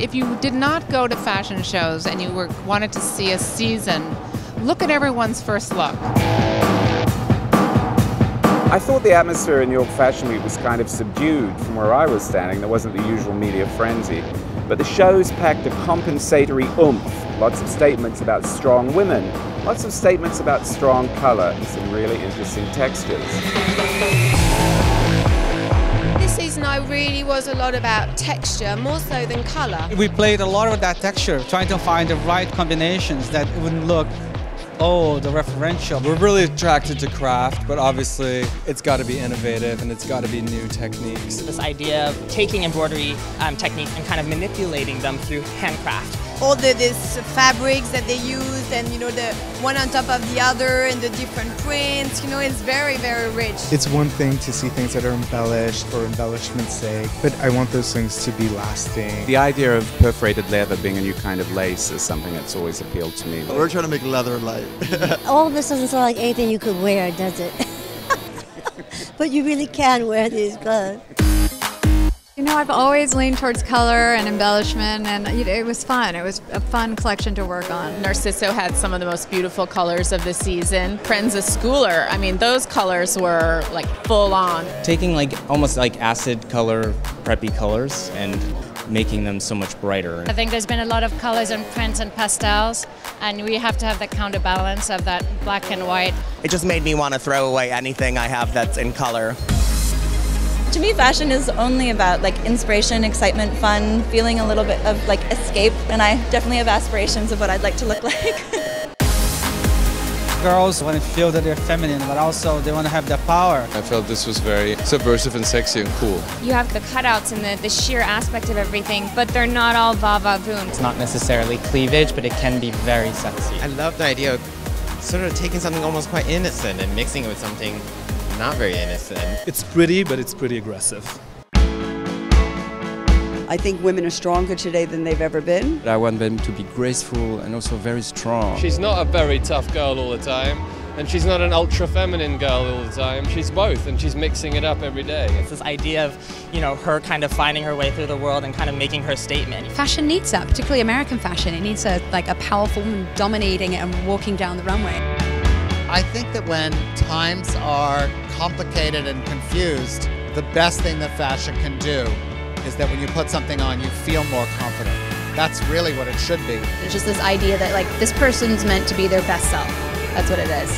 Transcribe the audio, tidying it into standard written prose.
If you did not go to fashion shows and you wanted to see a season, look at everyone's first look. I thought the atmosphere in New York Fashion Week was kind of subdued from where I was standing. There wasn't the usual media frenzy. But the shows packed a compensatory oomph. Lots of statements about strong women, lots of statements about strong color, and some really interesting textures. This season I really was a lot about texture, more so than color. We played a lot of that texture, trying to find the right combinations that wouldn't look the referential. We're really attracted to craft, but obviously it's got to be innovative and it's got to be new techniques. This idea of taking embroidery techniques and kind of manipulating them through handcraft. All these fabrics that they used, and the one on top of the other, and the different prints, it's very, very rich. It's one thing to see things that are embellished for embellishment's sake, but I want those things to be lasting. The idea of perforated leather being a new kind of lace is something that's always appealed to me. We're trying to make leather light. All of this doesn't sound like anything you could wear, does it? But you really can wear these clothes. I've always leaned towards color and embellishment, and it was fun. It was a fun collection to work on. Narciso had some of the most beautiful colors of the season. PROENZA SCHOULER, I mean, those colors were like full on. Taking almost like acid color, preppy colors, and making them so much brighter. I think there's been a lot of colors and prints and pastels, and we have to have the counterbalance of that black and white. It just made me want to throw away anything I have that's in color. To me, fashion is only about inspiration, excitement, fun, feeling a little bit of escape, and I definitely have aspirations of what I'd like to look like. Girls want to feel that they're feminine, but also they want to have the power. I felt this was very subversive and sexy and cool. You have the cutouts and the sheer aspect of everything, but they're not all va-va-voom. It's not necessarily cleavage, but it can be very sexy. I love the idea of sort of taking something almost quite innocent and mixing it with something not very innocent. It's pretty, but it's pretty aggressive. I think women are stronger today than they've ever been. I want them to be graceful and also very strong. She's not a very tough girl all the time, and she's not an ultra-feminine girl all the time. She's both, and she's mixing it up every day. It's this idea of, her kind of finding her way through the world and kind of making her statement. Fashion needs that, particularly American fashion. It needs a powerful woman dominating it and walking down the runway. I think that when times are complicated and confused, the best thing that fashion can do is that when you put something on, you feel more confident. That's really what it should be. It's just this idea that this person's meant to be their best self. That's what it is.